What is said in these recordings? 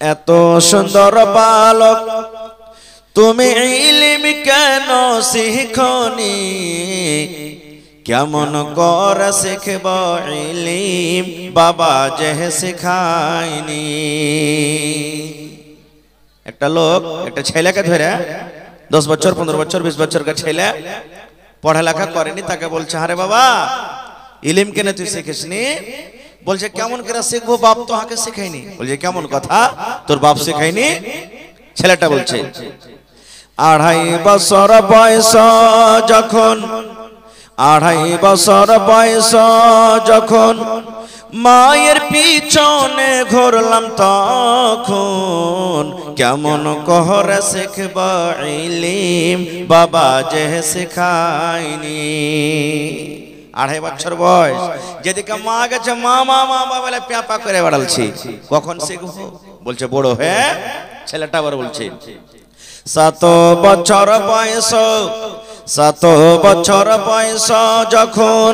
এত সুন্দর বালক তুমি ইলম কেন শিখনি কেমন করে শিখব ইলম বাবা যে শেখায়নি একটা লোক একটা ছেলেকে ধরে 10 বছর 15 বছর 20 বছর का ছেলে পড়ালেখা করেনি তাকে বলছে আরে বাবা ইলম কেন তুই শিখিসনি বলছে কেমন করে শিখবো বাপ তো আমাকে শেখায়নি বলছে কেমন কথা তোর বাপ শেখায়নি ছেলেটা বলছে 2.5 বছর বয়স যখন 2.5 বছর বয়স যখন মায়ের পিছনে ঘুরলাম তখন কেমন করে শিখব ইলম বাবা যে শেখায়নি 2.5 বছর বয়স যেদিকে মা গেছে মা মা মা বলে প্যাপা করে বেড়ালছি কখন শিখবো বলছে বড় হয়ে ছেলেটা আবার বলছে 7 বছর বয়স 7 বছর বয়স যখন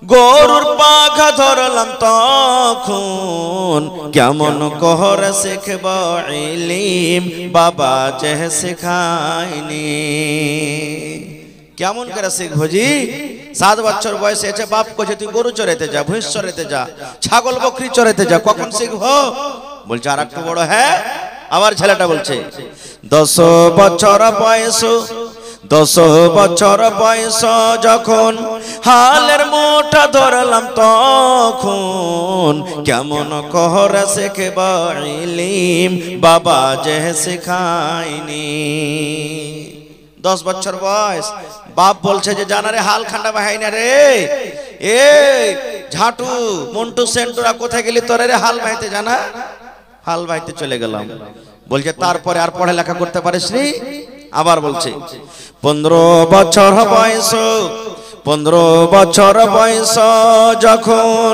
গরুর পাখা ধরলাম তখন কেমন করে শিখব ইলম বাবা যে শেখায়নি কেমন করে শিখবো জি 7 বছর বয়সে এসে বাপ কইছে তুই গরু চড়াইতে যা ভুঁইস চড়াইতে যা ছাগল বকরি চড়াইতে যা কখন শিখবো বলছে আর একটু বড় হ্যাঁ আবার ছেলেটা বলছে 10 বছর বয়স 10 বছর বয়স যখন হালের মুঠা ধরলাম তখন কেমন করে শিখব ইলম বাবা যে শেখায়নি 10 বছর বয়স বাপ বলছে যে জানারে হাল খান্ডা বাহাই না রে এ ঝাটু মন্টু সেন্টুরা কোথায় গেলি তোরে রে হাল বাইতে জানা হাল বাইতে চলে গেলাম বলছে তারপরে আর পড়ালেখা করতে পারিস নি আবার বলছে 15 বছর বয়স 15 বছর বয়স যখন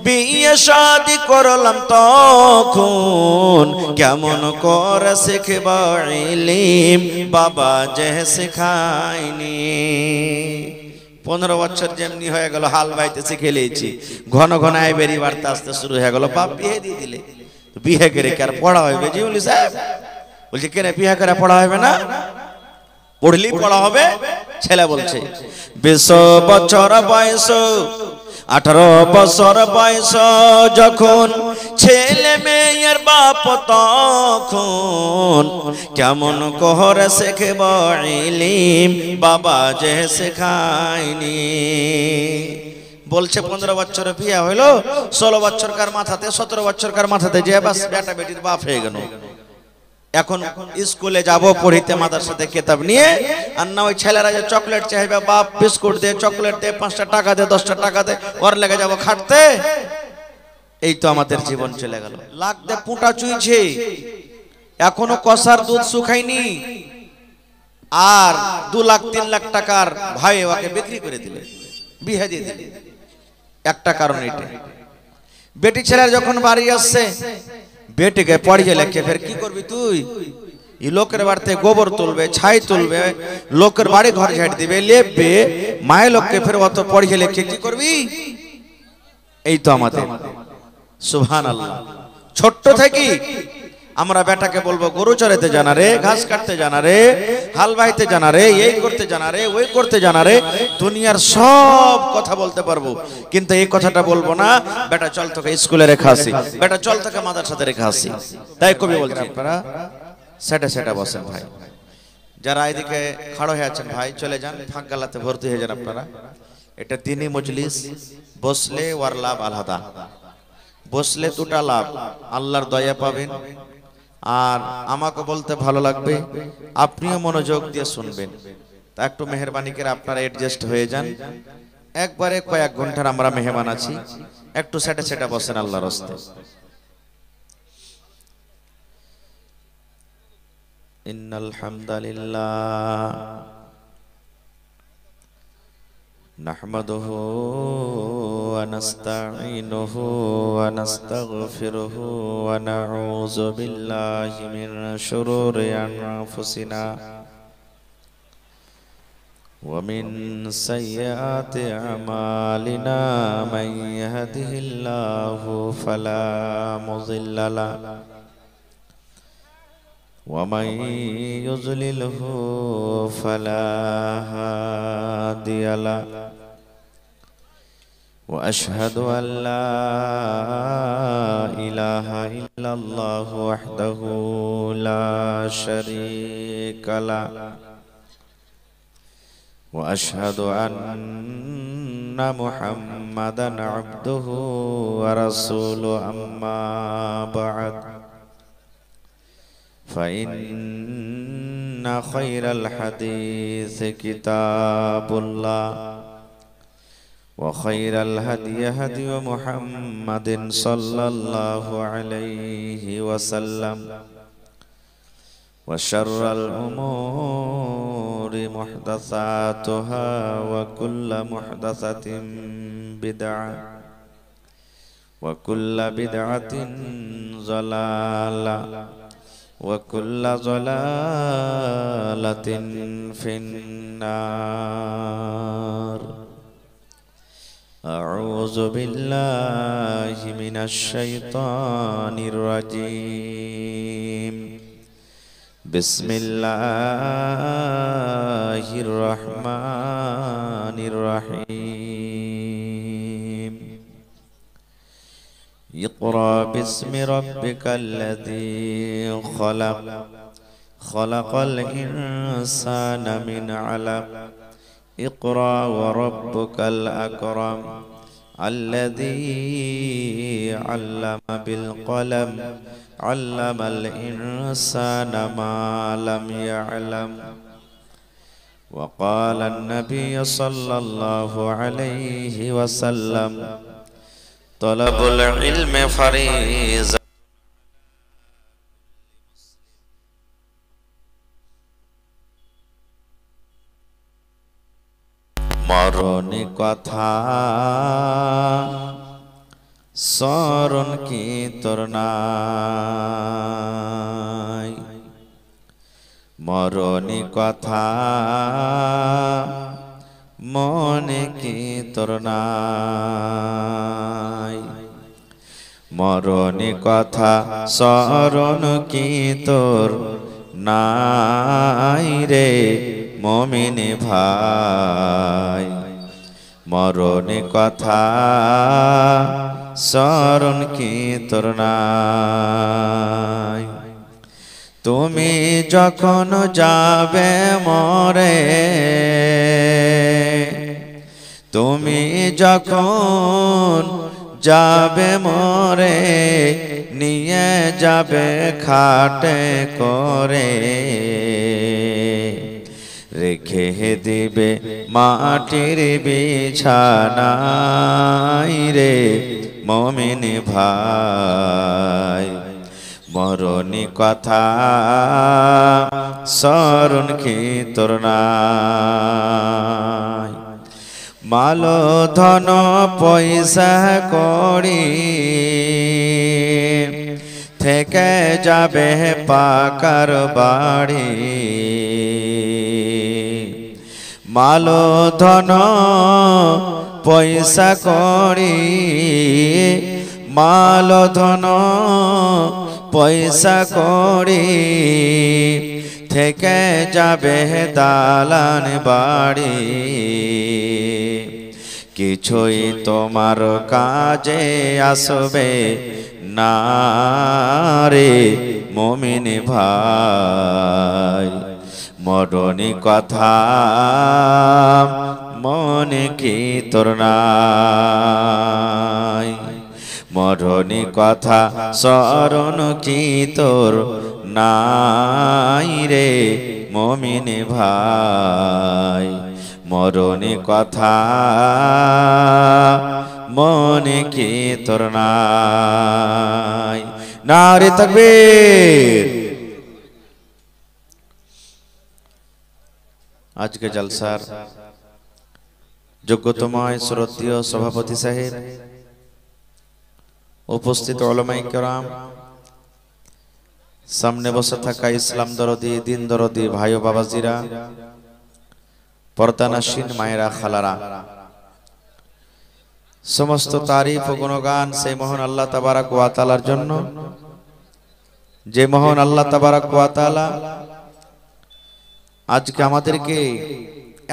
বিয়ে শাদি করলাম তখন কেমন করে শিখব ইলম বাবা যে শেখায়নি 15 বছর যেমনি হয়ে গেল হাল বাইতে শিখে লিয়েছি ঘন ঘন আই বেরি বাড়তে আসতে শুরু হয়ে গেল বাপ বিয়ে দিয়ে দিলে বিয়ে করে কি আর পড়া হবে জিউলি সাহেব বলছে কেন বিয়ে করে পড়া হবে না পড়লি পড়া হবে ছেলে বলছে 20 বছর বয়স 18 বছর বয়স যখন ছেলে মেয়ের বাপ তখন কেমন করে শিখব ইলম বাবা যে শেখায়নি বলছে 15 বছর বিয়ে হইলো 16 বছরকার মাথাতে 17 বছরকার মাথাতে যে বাস বেটা বেটির বাপ হয়ে গেল এখন স্কুলে যাব পড়িতে মাদ্রাসাতে কিতাব নিয়ে আর না ওই ছেলেরা যে চকলেট চাইবে বাপ বিস্কুট দে চকলেট দে 5টা টাকা দে 10টা টাকা দে ওর লেগে যাব খাটতে এই তো আমাদের জীবন চলে গেল লাখ দে পুঁটা চুইছে এখনো কষার দুধ শুকায়নি আর 2 লাখ 3 লাখ টাকার ভাই ওকে বিক্রি করে দিলে বিয়ে দিয়ে দিলে একটা কারণ এটা বেটি ছেলের যখন বাড়ি আসছে বেটিকে পড়িয়ে লেখে ফের কি করবি তুই এই লোকের বাড়িতে গোবর তুলবে ছাই তুলবে লোকের বাড়ি ঘর ঝাড় দিবে লেপবে মায়ের লোককে ফের অত পড়িয়ে লেখে কি করবি এই তো আমাদের সুবহানাল্লাহ ছোট্ট থেকে আমরা বেটাকে বলবো গরু চড়াইতে জানা রে ঘাস কাটতে জানা রে হাল বাইতে জানা রে এই করতে জানা রে ওই করতে জানা রে দুনিয়ার সব কথা বলতে পারবো কিন্তু এই কথাটা বলবো না বেটা চল তোকে স্কুলে রেখে আসি বেটা চল তোকে মাদ্রাসাতে রেখে আসি তাই কবি বলছেন আপনারা সেটা সেটা বসেন ভাই যারা এদিকে খাড়ো হয়ে আছেন ভাই চলে যান ফাঁক গালাতে ভর্তি হয়ে যান আপনারা এটা দ্বীনি মজলিস বসলে ওয়ার লাভ আলাদা বসলে দুটা লাভ আল্লাহর দয়া পাবেন আর আমাকে বলতে ভালো লাগবে আপনিও মনোযোগ দিয়ে শুনবেন তা একটু মেহেরবানি করে আপনারা অ্যাডজাস্ট হয়ে যান একবারে কয়েক ঘন্টার আমরা মেহমান আছি একটু সেটা সেটা বসেন আল্লাহর রাস্তে ইন্নাল হামদালিল্লাহ নাহমাদুহু ওয়া নাস্তাঈনুহু ওয়া নাস্তাগফিরুহু ওয়া নাউযু বিল্লাহি মিন শুরুরি আনফুসিনা ওয়া মিন সাইয়্যাতি আমালিনা মান ইয়াহদিহিল্লাহু ফালা মুযিল্লা লাহু ومن يضلله فلا هادي له وأشهد أن لا إله إلا الله وحده لا شريك له وأشهد أن محمدا عبده ورسوله أما بعد فإن خير الحديث كتاب الله وخير الهدي هدي محمد صلى الله عليه وسلم وشر الأمور محدثاتها وكل محدثة بدعة وكل بدعة ضلالة وكل ضلالة في النار. أعوذ بالله من الشيطان الرجيم. بسم الله الرحمن الرحيم. اقرأ باسم ربك الذي خلق خلق الإنسان من علق اقرأ وربك الأكرم الذي علم بالقلم علم الإنسان ما لم يعلم. وقال النبي صلى الله عليه وسلم طلب العلم فريضة মরণে কথা স্মরণ কি তোর নাই মরণে কথা মনে কি তোর নাই মরণে কথা স্মরণ কি তোর নাই রে মুমিন ভাই মরণে কথা স্মরণ কি তোর নাই তুমি যখন যাবে মরে তুমি যখন যাবে মরে নিয়ে যাবে খাটে করে রেখে দিবে মাটির বিছানায় রে মুমিন ভাই মরণে কথা স্মরণ কি তোর নাই মাল ধন পয়সা করি থেকে যাবে পাকার বাড়ি মাল ধন পয়সা করি মাল ধন পয়সা করি থেকে যাবে দালান বাড়ি কিছুই তোমার কাজে আসবে না রে মুমিন ভাই মরণে কথা মনে কি তোর নাই মরণে কথা স্মরণ কি তোর নাই রে মুমিন ভাই মরণে কথা মনে কি তোর নাই নারে তাকবীর। আজকে জলসার যোগ্যতময় শ্রদ্ধেয় সভাপতি সাহেব, উপস্থিত উলামায়ে কেরাম, সামনে বসে থাকা ইসলাম দরদি দিন দরদি ভাই ও বাবাজিরা, পর্দানাসীন মায়েরা খালারা, সমস্ত তারিফ ও গুণগান সেই মহান আল্লাহ তাবারাক ওয়া তাআলার জন্য যে মহান আল্লাহ তাবারাক ওয়া তাআলা আজকে আমাদেরকে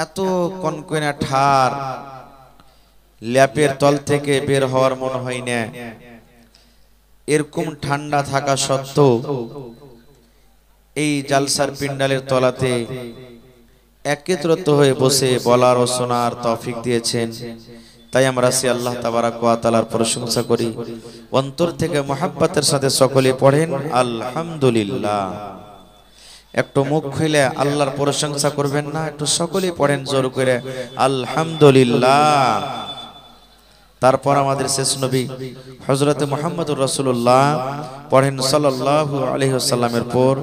এত কনকনে ঠার ল্যাপের তল থেকে বের হওয়ার মনে হয় না, এরকম ঠান্ডা থাকা সত্ত্বেও এই জালসার পিন্ডালের তলাতে একত্রিত হয়ে বসে বলার ও শোনার তৌফিক দিয়েছেন। তাই আমরা সে আল্লাহ তাবারাক ওয়া তাআলার প্রশংসা করি, অন্তর থেকে মহব্বতের সাথে সকলে পড়েন আলহামদুলিল্লাহ। একটু মুখ খুলে আল্লাহর প্রশংসা করবেন না? একটু সকলেই পড়েন জোর করে আলহামদুলিল্লাহ। তারপর আমাদের শেষ নবী হযরত মুহাম্মদুর রাসূলুল্লাহ পড়েন সাল্লাল্লাহু আলাইহি ওয়াসাল্লামের পর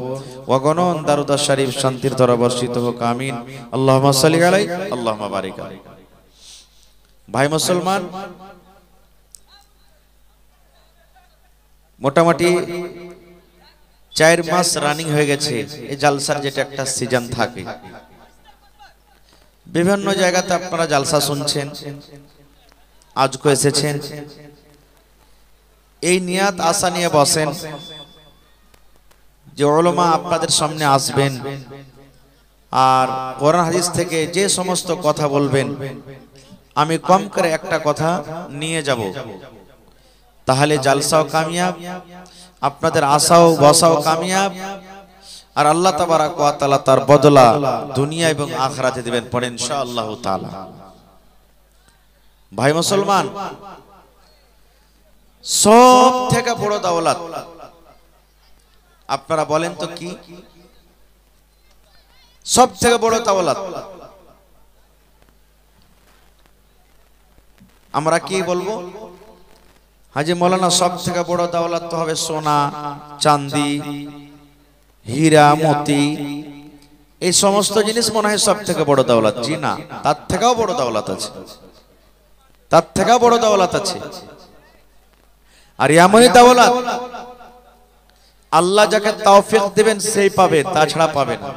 ওয়াগণন দারুদ শরীফ শান্তির ধারা বর্ষিত হোক, আমিন। আল্লাহুম্মা সাল্লি আলাইহি আল্লাহুম্মা বারিক আলাইহি। ভাই মুসলমান, মোটামুটি 4 মাস রানিং হয়ে গেছে এই জালসার, যেটা একটা সিজন থাকে। বিভিন্ন জায়গাতে আপনারা জালসা শুনছেন, আজকে এসেছেন, এই নিয়াত আশা নিয়ে বসেন যে উলামা আপনাদের সামনে আসবেন আর কোরআন হাদিস থেকে যে সমস্ত কথা বলবেন আমি কম করে একটা কথা নিয়ে যাব, তাহলে জালসাও কামিয়াব, আপনাদের আশাও বসাও কামিয়াব, আর আল্লাহ তাবারাক ওয়া তাআলা তার বদলা দুনিয়া এবং আখিরাতে দিবেন। পড়েন ইনশাআল্লাহ তাআলা। ভাই মুসলমান, সব থেকে বড় দৌলত আপনারা বলেন তো কি? সব থেকে বড় দৌলত আমরা কি বলবো? হাজী মৌলানা, সব থেকে বড় দৌলত তো হবে সোনা চাঁদি হীরা মতি, এই সমস্ত জিনিস মনে হয় সব থেকে বড় দৌলত। জি না, তার থেকেও বড় দৌলত আছে, তার থেকেও বড় দৌলত আছে। আর এমনই দৌলত আল্লাহ যাকে তৌফিক দিবেন সেই পাবে, তাছাড়া পাবে না।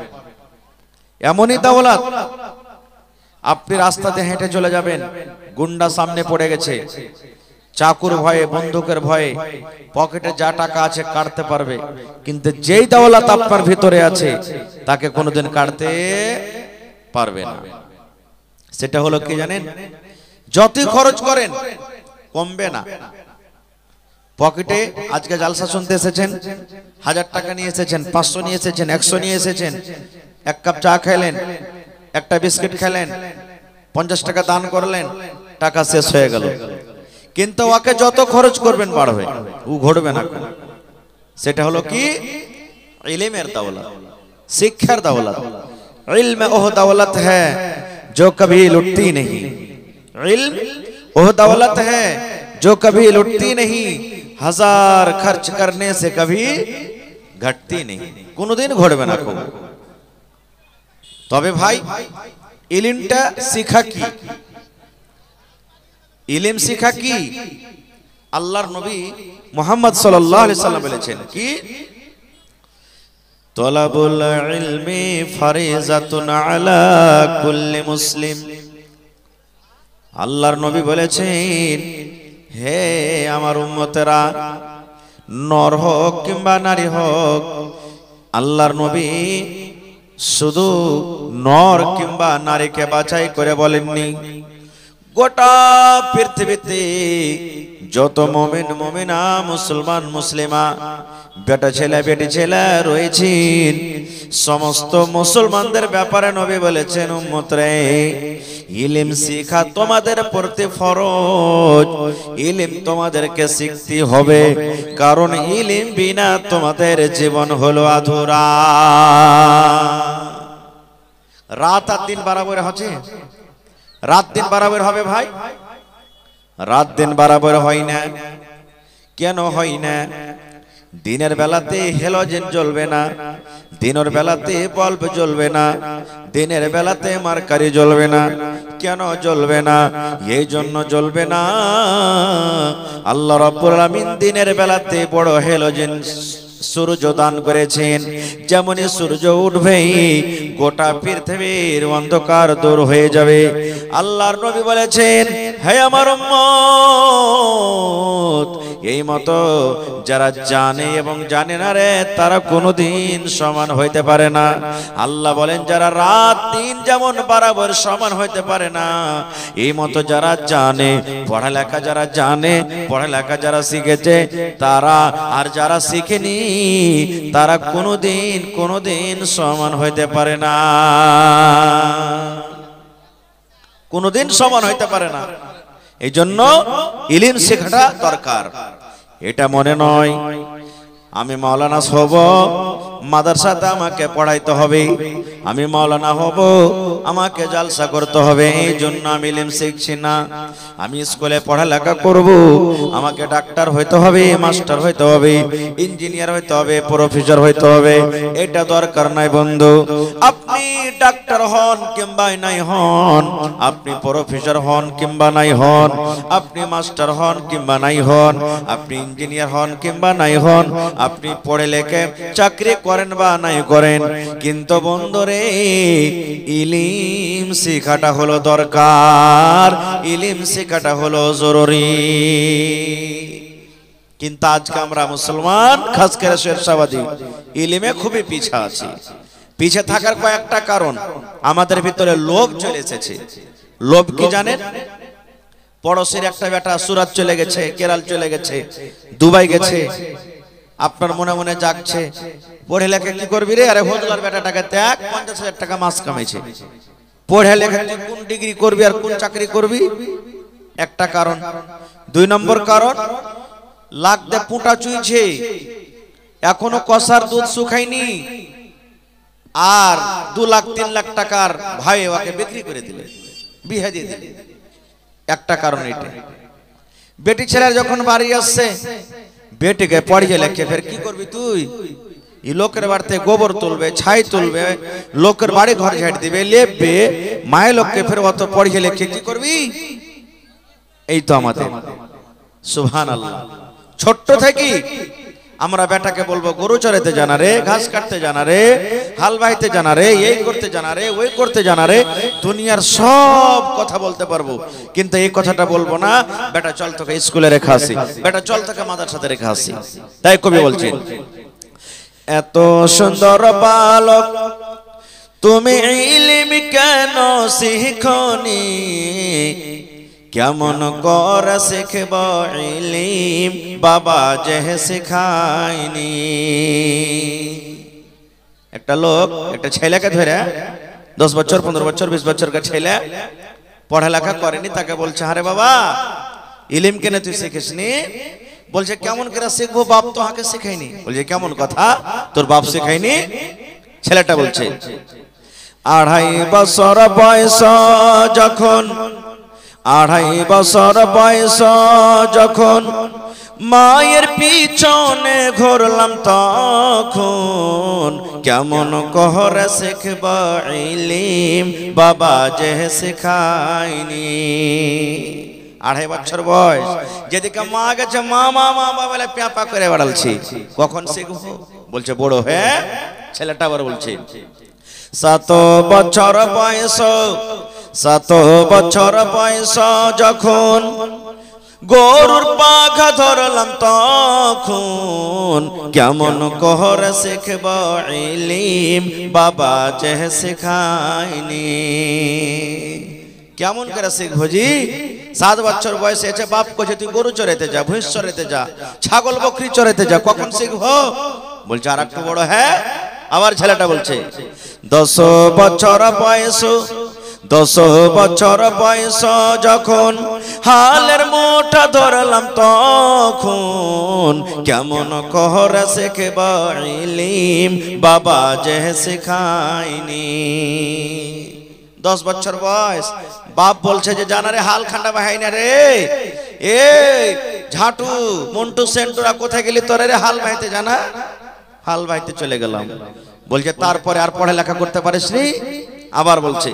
এমনই দৌলত আপনি রাস্তাতে হেঁটে চলে যাবেন, গুন্ডা সামনে পড়ে গেছে, চাকুর ভয়ে বন্দুকের ভয়ে পকেটে যা টাকা আছে কাটতে পারবে, কিন্তু যেই দৌলত আপনার ভিতরে আছে তাকে কোনোদিন কাটতে পারবে না। সেটা হলো কি জানেন? যতই খরচ করেন কমবে না। পকেটে আজকে জালসা শুনতে এসেছেন, 1000 টাকা নিয়ে এসেছেন, 500 নিয়ে এসেছেন, 100 নিয়ে এসেছেন, এক কাপ চা খেলেন, একটা বিস্কিট খেলেন, 50 টাকা দান করলেন, টাকা শেষ হয়ে গেল। কিন্তু ওকে যত খরচ করবেন বাড়বে, ও ঘটবে না। সেটা হলো কি? ইলমের দৌলত, শিক্ষার দৌলত। ইলম ওহ দৌলত হ্যায় जो कभी लुटती नहीं, इल्म वह दौलत है जो कभी लुटती नहीं, 1000 खर्च करने से कभी घटती नहीं, কোনদিন ঘটবে না। তবে ভাই ইলমটা শিখা কি? ইলম শিখা কি? আল্লাহর নবী মুহাম্মদ সাল্লাল্লাহু আলাইহি সাল্লাম বলেছেন কি? তলাবুল ইলমি ফারিজাতুন আলা কুল্লি মুসলিম। আল্লাহর নবী বলেছেন, হে আমার উম্মতেরা, নর হোক কিংবা নারী হোক, আল্লাহর নবী শুধু নর কিংবা নারীকে বাছাই করে বলেননি, গোটা পৃথিবীতে যত মুমিন মুমিনা মুসলমান মুসলিমা বেটা ছেলে বেটি ছেলে রয়েছেন, সমস্ত মুসলমানদের ব্যাপারে নবী বলেছেন, উম্মতরে ইলম শিখা তোমাদের প্রতি ফরজ। ইলম তোমাদেরকে শিখতে হবে, কারণ ইলম বিনা তোমাদের জীবন হলো আধুরা। রাত আর দিন বরাবর হচ্ছে? রাত দিন বরাবর হবে ভাই? রাত দিন বরাবর হয় না। কেন হয় না? দিনের বেলাতে হেলোজেন জ্বলবে না, দিনের বেলাতে বাল্ব জ্বলবে না, দিনের বেলাতে মার্কারি জ্বলবে না। কেন জ্বলবে না? এই জন্য জ্বলবে না, আল্লাহ রাব্বুল আলামিন দিনের বেলাতে বড় হেলোজেন সূর্য দান করেছেন। যেমনই সূর্য উঠবে গোটা পৃথিবীর অন্ধকার দূর হয়ে যাবে। আল্লাহর নবী বলেছেন, হে আমার উম্মত, এই মতো যারা জানে এবং জানে না রে তারা কোনোদিন সমান হইতে পারে না। আল্লাহ বলেন যারা রাত দিন যেমন বরাবর সমান হইতে পারে না, এই মতো যারা জানে পড়ালেখা, যারা জানে পড়ালেখা যারা শিখেছে তারা আর যারা শিখেনি তারা কোনোদিন সমান হইতে পারে না, কোনোদিন সমান হইতে পারে না। এই জন্য ইলম শেখাটা দরকার। এটা মনে নয় আমি মাওলানা হব, মাদ্রাসাতে আমাকে পড়াইতে হবে, আমি মাওলানা হব, আমাকে জালসা করতে হবে, এই জন্য আমি ইলম শিখছি না। আমি স্কুলে পড়ালেখা করব, আমাকে ডাক্তার হইতে হবে, মাস্টার হইতে হবে, ইঞ্জিনিয়ার হইতে হবে, প্রফেসর হইতে হবে, এটা দরকার নাই বন্ধু। আপনি ডাক্তার হন কিংবা নাই হন, আপনি প্রফেসর হন কিংবা নাই হন, আপনি মাস্টার হন কিংবা নাই হন, আপনি ইঞ্জিনিয়ার হন কিংবা নাই হন, আপনি পড়ে লেখে চাকরি করেন বা নাই করেন, কিন্তু বন্ধুরে ইলম শিখাটা হলো দরকার, ইলম শিখাটা হলো জরুরি। কিন্তু আজকে আমরা মুসলমান খাস করে শেরশাবাদী ইলমে খুবই পিছা আছি। পিছে থাকার কয়েকটা কারণ, আমাদের ভিতরে লোভ চলে এসেছে। লোভ কি জানেন? পড়োশির একটা বেটা সুরাত চলে গেছে, কেরাল চলে গেছে, দুবাই গেছে, আপনার মনে মনে জাগছে পড়ে লেখে কি করবি রে? আরে হজলার বেটাটাকে দেখ 50,000 টাকা মাস কামাইছে, পড়ে লেখে তুই কোন ডিগ্রি করবি আর কোন চাকরি করবি? একটা কারণ। 2 নম্বর কারণ, লাখ দে পুঁটা চুইছে, এখনো কষার দুধ শুকায়নি, আর 2 লাখ 3 লাখ টাকার ভাই ওকে বিক্রি করে দিলে, বিয়ে দিয়ে দিলে। একটা কারণ এটা। বেটি ছেলের যখন বাড়ি আসছে, বেটিকে পড়িয়ে লেখে ফের কি করবি তুই? এই লোকের বাড়িতে গোবর তুলবে, ছাই তুলবে, লোকের বাড়ি ঘর ঝাড় দিবে, লেপবে, মায়ের লোককে ফের অত পড়িয়ে লেখে কি করবি? এই তো আমাদের। সুবহানাল্লাহ। ছোট্ট থেকে আমরা বেটাকে বলবো গরু চড়াইতে জানা রে, ঘাস কাটতে জানা রে, হাল বাইতে জানা রে, এই করতে জানা রে, ওই করতে জানা রে, দুনিয়ার সব কথা বলতে পারবো, কিন্তু এই কথাটা বলবো না বেটা চল তোকে স্কুলে রেখে আসি, বেটা চল তোকে মাদ্রাসাতে রেখে আসি। তাই কবি বলছেন, এত সুন্দর বালক তুমি ইলম কেন শিখনি, কেমন করে শিখব ইলম বাবা যে শেখায়নি। একটা লোক একটা ছেলেকে ধরে 10 বছর 15 বছর 20 বছর का ছেলে পড়ালেখা করেনি, তাকে বলছে আরে বাবা ইলম কেন তুই শিখিসনি? বলছে কেমন করে শিখবো, বাপ তো হাকে শেখায়নি। বলছে কেমন কথা, তোর বাপ শেখায়নি? ছেলেটা বলছে 2.5 বছর বয়স যখন, 2.5 বছর বয়স যখন মায়ের পিছনে ঘুরলাম তখন, কেমন করে শিখব ইলম বাবা যে শেখায়নি। 2.5 বছর বয়স, যেদিকে মা গেছে মা মা মা বলে প্যাপা করে বেড়ালছি, কখন শিখবো? বলছে বড় হয়ে। ছেলেটা আবার বলছে 7 বছর বয়স, 7 বছর বয়স যখন গরুর পাখা ধরলাম তখন, কেমন করে শিখব ইলম বাবা যে শেখায়নি। কেমন করে শিখবো জি? 7 বছর বয়সে এসে বাপ কইছে তুই গরু চড়াইতে যা, ভুঁইস চড়াইতে যা, ছাগল বকরি চড়াইতে যা, কখন শিখবো? বলছে আর একটু বড় হ্যাঁ। আবার ছেলেটা বলছে 10 বছর বয়স, 10 বছর বয়স যখন হালের মোটা ধরলাম তখন, কেমন করে শিখব ইলম বাবা যে শেখায়নি। 10 বছর বয়স, বাপ বলছে যে জানা রে হাল খান্ডা বাহাই না রে, এ ঝাটু মন্টু সেন্টুরা কোথায় গেলি তোরে রে, হাল বাইতে জানা? হাল বাইতে চলে গেলাম। বলছে তারপরে আর পড়ালেখা করতে পারিস নি? আবার বলছে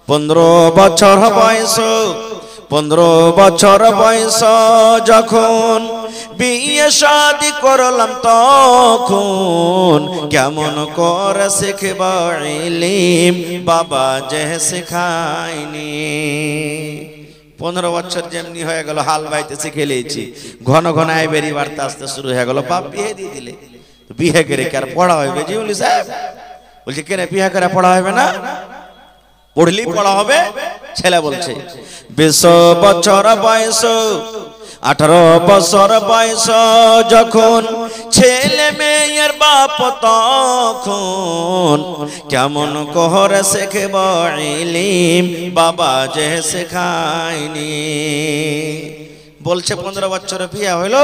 15 বছর বয়স, 15 বছর বয়স যখন বিয়ে শাদি করলাম তখন, কেমন করে শিখব ইলম বাবা যে শেখায়নি। 15 বছর যেমনি হয়ে গেল হাল বাইতে শিখে নিয়েছি, ঘন ঘন আইবেরি বার্তা আসতে শুরু হয়ে গেল। বাপ বিয়ে দিয়ে দিলে, বিয়ে করে কি আর পড়া হবে? জিউলি সাহেব বলছে কেন বিয়ে করে পড়া হবে না? পড়লেই পড়া হবে। ছেলে বলছে 20 বছর বয়স, 18 বছর বয়স যখন ছেলে মেয়ের বাপ তখন কেমন করে শেখব ইলম বাবা যে শেখায়নি। বলছে 15 বছর বিয়ে হইলো,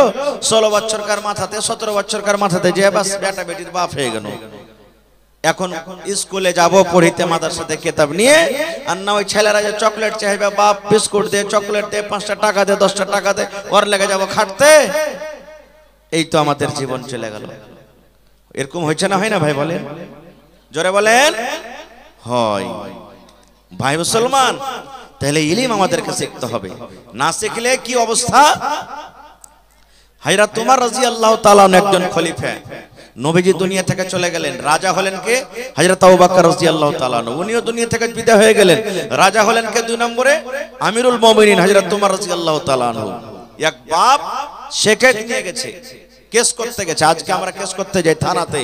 16 বছরকার মাথাতে 17 বছরকার মাথাতে যে বাস বেটা বেটির বাপ হয়ে গেল। এখন স্কুলে যাব পড়িতে মাদ্রাসাতে কিতাব নিয়ে, আর না ওই ছেলেরা যে চকলেট চাইবে, বাপ বিস্কুট দে, চকলেট দে, 5টা টাকা দে, 10টা টাকা দে, ওর লেগে যাব খাটতে। এই তো আমাদের জীবন চলে গেল। এরকম হয়েছে না হয় না ভাই? বলেন, জোরে বলেন। হয় ভাই মুসলমান, তাহলে ইলম আমাদেরকে শিখতে হবে, না শিখলে কি অবস্থা? হযরত উমর রাদিয়াল্লাহু তাআলা একজন খলিফা, নবীজি দুনিয়া থেকে চলে গেলেন, রাজা হলেন কে? হযরত আবু বকর রাদিয়াল্লাহু তাআলা। উনিও দুনিয়া থেকে বিদায় হয়ে গেলেন, রাজা হলেন কে 2 নম্বরে? আমিরুল মুমিনিন হযরত উমর রাদিয়াল্লাহু তাআলা। এক বাপ শেখে নিয়ে গেছে, কেস করতে গেছে। আজকে আমরা কেস করতে যাই থানাতে,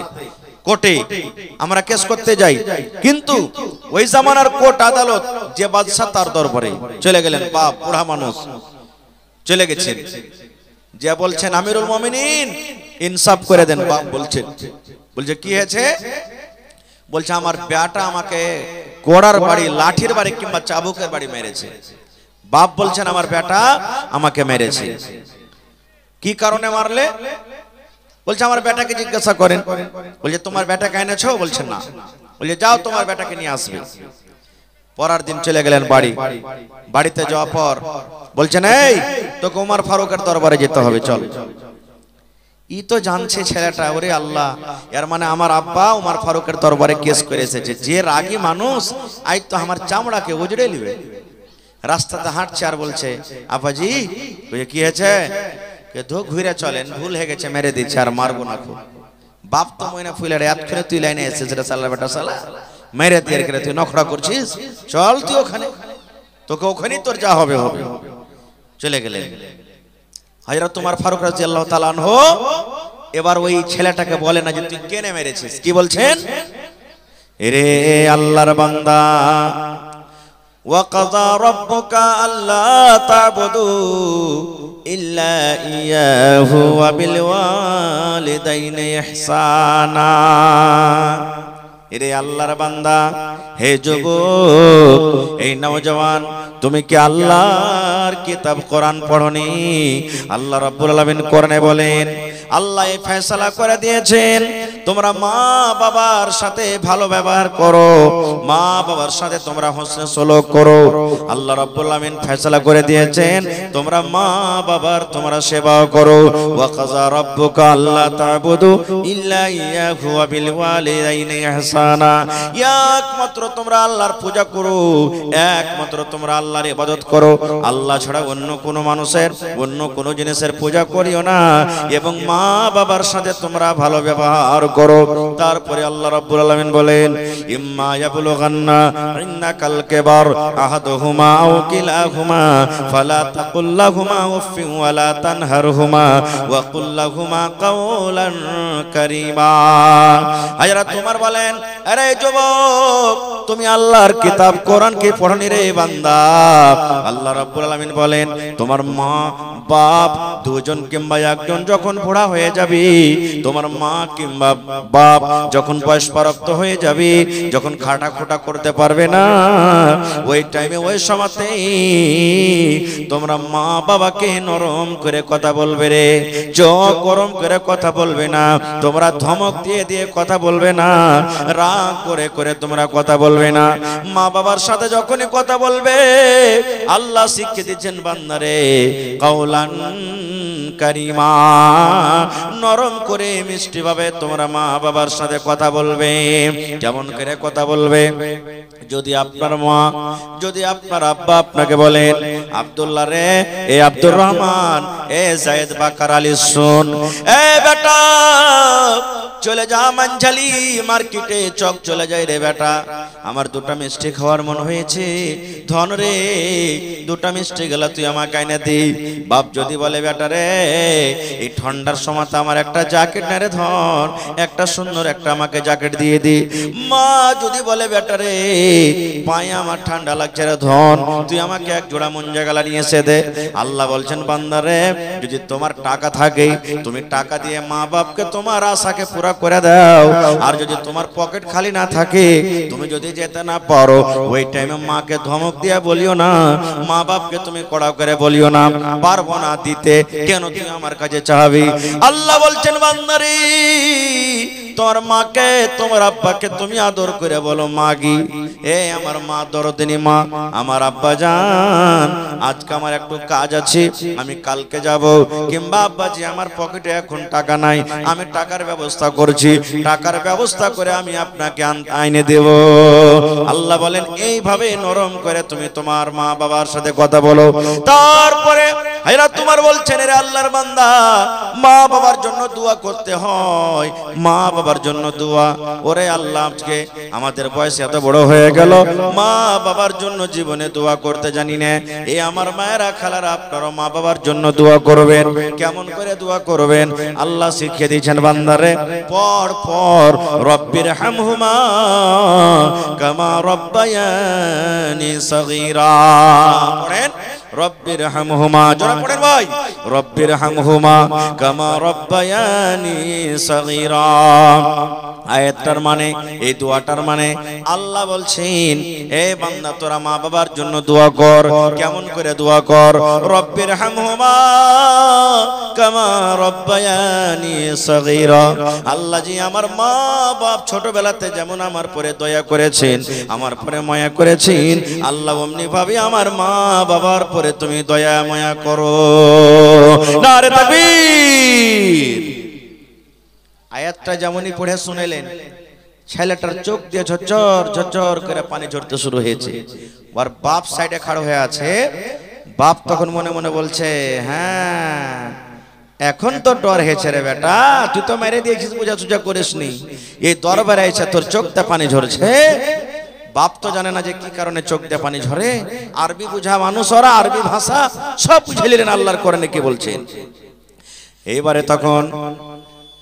কোর্টে আমরা কেস করতে যাই, কিন্তু ওই জামানার কোর্ট আদালত যে বাদশা তার দরবারে চলে গেলেন। বাপ বুড়া মানুষ চলে গেছেন, যে বলছেন আমিরুল মুমিনিন ইনসাফ করে দেন। বাপ বলছেন, বলছে কি হয়েছে? বলছে আমার বেটা আমাকে কোড়ার বাড়ি, লাঠির বাড়ি কিংবা চাবুকের বাড়ি মেরেছে। বাপ বলছেন আমার বেটা আমাকে মেরেছে। কি কারণে মারলে? বলছে আমার বেটাকে জিজ্ঞাসা করেন। বলছে তোমার বেটাকে এনেছো? বলছে না। বলছে যাও তোমার বেটাকে নিয়ে আসবে। পরের দিন চলে গেলেন বাড়ি। বাড়িতে যাওয়ার পর বলছেন এই তোকে উমর ফারুকের দরবারে যেতে হবে, চল। ই তো জানছে ছেলেটা, ওরে আল্লাহ, এর মানে আমার আব্বা উমর ফারুকের দরবারে কেস করে এসেছে। যে রাগী মানুষ আজ তো আমার চামড়াকে উজড়ে নিবে। রাস্তাতে হাঁটছে আর বলছে আব্বাজি কি হয়েছে? ঘুরে চলেন, ভুল হয়ে গেছে, মেরে দিচ্ছে, আর মারবো না। খুব বাপ তো ময়না ফুলের এত করে তুই লাইনে এসেছিস রে সালা বেটা সালা, মেরে দিয়ে রেখে তুই নখরা করছিস, চল তুই ওখানে, তোকে ওখানেই তোর যা হবে হবে। চলে গেলেন হযরত উমর ফারুক রাদিয়াল্লাহু তাআলা আনহু। এবার ওই ছেলেটাকে বলে না যে তুই কেন মেরেছিস? কি বলছেন? এরে আল্লাহর বান্দা, وَقَضَى رَبُّكَ أَلَّا تَعْبُدُوا إِلَّا إِيَّاهُ وَبِالْوَالِدَيْنِ إِحْسَانًا। এরে আল্লাহর বান্দা, হে যুবক, এই নওজওয়ান, তুমি কি আল্লাহর কিতাব কোরআন পড়নি? আল্লাহ রাব্বুল আলামিন কোরআনে বলেন, আল্লাহ এই ফয়সালা করে দিয়েছেন তোমরা মা বাবার সাথে ভালো ব্যবহার করো, মা বাবার সাথে তোমরা হোসনে সলুক করো। আল্লাহ রাব্বুল আলামিন ফয়সালা করে দিয়েছেন তোমরা মা বাবার তোমরা সেবা করো। ওয়া কাযা রাব্বুকা আল্লা তা'বুদু ইল্লা ইয়াহু ওয়া বিল ওয়ালিদাইনি ইহসানা। একমাত্র তোমরা আল্লাহর পূজা করো, একমাত্র তোমরা আল্লাহর ইবাদত করো, আল্লাহ ছাড়া অন্য কোনো মানুষের, অন্য কোনো জিনিসের পূজা করিও না, এবং মা বাবার সাথে তোমরা ভালো ব্যবহার করো। তারপরে আল্লাহ রাব্বুল আলামিন বলেন, ইম্মা ইয়াবলুগান্না ইন্নাকাল কিবার আহাদুহুমা আও কিলাহুমা ফালা তাকুল লাহুমা উফফিন ওয়ালা তানহারহুমা ওয়া কুল লাহুমা কাওলান কারীমা। হযরত ওমর বলেন, আরে যুবক, তুমি আল্লাহর কিতাব কোরআনকে পড়নি রে বান্দা। আল্লাহ রাব্বুল আলামিন বলেন, তোমার মা বাপ দুজন কিংবা একজন যখন বুড়া হয়ে যাবে, তোমার মা কিংবা বাপ যখন বয়স প্রাপ্ত হয়ে যাবে, যখন খাটা খোটা করতে পারবে না, ওই টাইমে ওই সময়তে তোমরা মা বাবাকে নরম করে কথা বলবে রে, গরম করে কথা বলবে না, তোমরা ধমক দিয়ে দিয়ে কথা বলবে না, রাগ করে করে তোমরা কথা বলবে না। মা বাবার সাথে যখনই কথা বলবে, আল্লাহ শিখিয়ে দিচ্ছেন বান্দারে কাওলান কারীমা, নরম করে মিষ্টি ভাবে তোমরা মা বাবার সাথে কথা বলবে। কেমন করে কথা বলবে? যদি আপনার মা, যদি আপনার আব্বা আপনাকে বলেন, আব্দুল্লাহ রে, এ আব্দুর রহমান, এ জায়েদ বাকার আলী, শুন, এ বেটা চলে যা মানঝালি মার্কেটে চক চলে যায় রে বেটা, আমার দুটা মিষ্টি খাওয়ার মন হয়েছে, ধন রে দুটা মিষ্টি গেল তুই আমাকে এনে দে। বাপ যদি বলে বেটা রে এই ঠান্ডার সময় তো আমার একটা জ্যাকেট না রে ধন, একটা সুন্দর একটা আমাকে জ্যাকেট দিয়ে দি। মা যদি বলে বেটা রে পায়ে আমার ঠান্ডা লাগছে রে ধন, তুই আমাকে এক জোড়া মুঞ্জা গালা নিয়ে এসে দে। আল্লাহ বলছেন বান্দা রে যদি তোমার টাকা থাকে তুমি টাকা দিয়ে মা বাপকে তোমার আশাকে পুরা করে দাও, আর যদি তোমার পকেট খালি না থাকে তুমি যদি যেতে না পারো ওই টাইমে মাকে ধমক দিয়ে বলিও না, মা বাপকে তুমি কড়া করে বলিও না পারবো না দিতে, কেন তুই আমার কাছে চাবি। আল্লাহ বলছেন বান্দা রে তোমার মাকে তোমার আব্বাকে তুমি আদর করে বলো মাগি এ আমার মা দরদিনী মা, আমার আব্বা জান আজকে আমার একটু কাজ আছে আমি কালকে যাব, কিংবা আব্বাজি আমার পকেটে এখন টাকা নাই আমি টাকার ব্যবস্থা করছি, টাকার ব্যবস্থা করে আমি আপনাকে আইনে দেব। আল্লাহ বলেন এইভাবে নরম করে তুমি তোমার মা বাবার সাথে কথা বলো। তারপরে হায়রা তোমার বলছেন রে আল্লাহর বান্দা মা বাবার জন্য দোয়া করতে হয়, মা বাবার জন্য দোয়া। ওরে আল্লাহ আজকে আমাদের বয়স এত বড় হয়ে গেল মা বাবার জন্য জীবনে দোয়া করতে জানি না। এই আমার মায়েরা খালারা আপনারা মা বাবার জন্য দোয়া করবেন। কেমন করে দোয়া করবেন আল্লাহ শিখিয়ে দিয়েছেন বান্দারে, পড় পড় রব্বির হামহুমা কামা রব্বায়ানি সগীরা। পড়েন রব্বির হামহুমা, জোরে পড়েন ভাই, রব্বির হামহুমা কামা রব্বায়ানি সগীরা। আয়াতটার মানে এই দোয়াটার মানে আল্লাহ বলছেন এ বান্দা তোরা মা বাবার জন্য দোয়া কর। কেমন করে দোয়া কর? রব্বির হামহুমা কামা রব্বায়ানি সগীরা। আল্লাহ জি আমার মা বাপ ছোটবেলাতে যেমন আমার পরে দয়া করেছেন, আমার পরে মায়া করেছেন, আল্লাহ অমনি ভাবে আমার মা বাবার পরে তুমি দয়া মায়া করো। নারে তাকবীর। আয়াতটা যেমনই পড়ে শুনেলেন ছেলেটার চোখ দিয়ে ঝরঝর ঝরঝর করে পানি ঝরতে শুরু হয়েছে। আর বাপ সাইডে খাড়া হয়ে আছে। বাপ তখন মনে মনে বলছে হ্যাঁ এখন তো ডর হয়েছে রে বেটা, তুই তো মেরে দিয়েছিস বুঝা সুঝা করিসনি, এই দরবারে এসে তোর চোখতে পানি ঝরছে। বাপ তো জানে না যে কি কারণে চোখ দিয়ে পানি ঝরে, আরবি বুঝা মানুষ ওরা, আরবি ভাষা সব বুঝে নিলেন আল্লাহর কোরআনে কি বলছেন। এইবারে তখন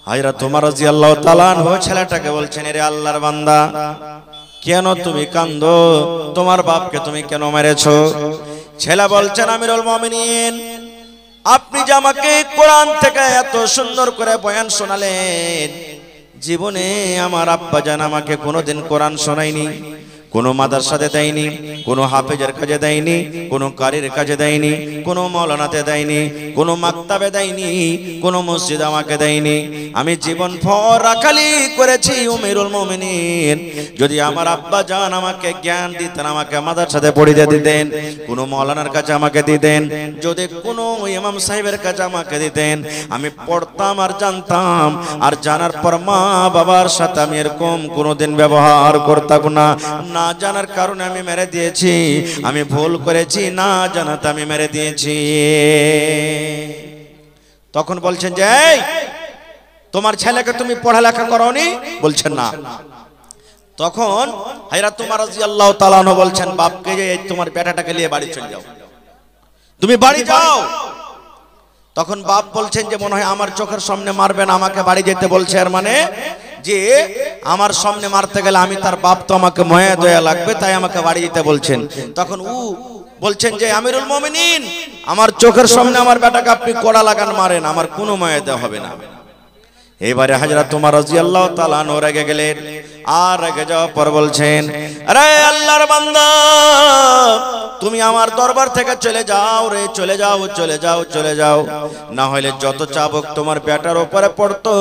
হযরত ওমর রাদিয়াল্লাহু তাআলা আনহু ছেলেটাকে বলছেন রে আল্লাহর বান্দা কেন তুমি কান্দো, তোমার বাপকে তুমি কেন মেরেছো? ছেলে বলছেন আমিরুল মুমিনিন আপনি যে আমাকে কোরআন থেকে এত সুন্দর করে বয়ান শোনালেন, জীবনে আমার আব্বা জান আমাকে কোনোদিন কোরআন শোনায়নি, কোনো মাদ্রাসাতে দেয়নি, কোনো হাফেজের কাজে দেয়নি, কোনো কারির কাজে দেয়নি, কোনো মাওলানাতে দেয়নি, কোনো মাকতাবে দেয়নি, কোনো মসজিদ আমাকে দেয়নি। আমি জীবন ভর রাখালি করেছি আমিরুল মুমিনিন। যদি আমার আব্বা জান আমাকে জ্ঞান দিতেন, আমাকে মাদ্রাসাতে পড়িয়ে দিতেন, কোনো মাওলানার কাছে আমাকে দিতেন, যদি কোনো ইমাম সাহেবের কাছে আমাকে দিতেন, আমি পড়তাম আর জানতাম, আর জানার পর মা বাবার সাথে আমি এরকম কোনোদিন ব্যবহার করতাম না। না জানার কারণে আমি মেরে দিয়েছি, আমি ভুল করেছি, না জানাতে আমি মেরে দিয়েছি। তখন বলছেন যে তোমার ছেলেকে তুমি পড়ালেখা করোনি? বলছেন না। তখন হযরত ওমর রাদিয়াল্লাহু তাআলা আনহু বলছেন বাপকে যে তোমার বেটাটাকে নিয়ে বাড়ি চলে যাও, তুমি বাড়ি যাও। তখন বাপ বলছেন যে মনে হয় আমার চোখের সামনে মারবেন, আমাকে বাড়ি যেতে বলছে। আর মানে যে আমার সামনে মারতে গেলে আমি তার বাপ তো আমাকে মায়া দয়া লাগবে, তাই আমাকে বাড়ি যেতে বলছেন। তখন বলছেন যে আমিরুল মুমিনিন আমার চোখের সামনে আমার বেটাকে আপনি কড়া লাগান মারেন, আমার কোনো মায়া দেওয়া হবে না। এবারে হযরত ওমর রাদিয়াল্লাহু তাআলা আনহু রেগে গেলেন। আর রেগে যাওয়ার পর বলছেন আরে আল্লাহর বান্দা তুমি আমার দরবার থেকে চলে যাও রে, চলে যাও, চলে যাও, চলে যাও, না হলে যত চাবুক তোমার বেটার উপরে পড়তো,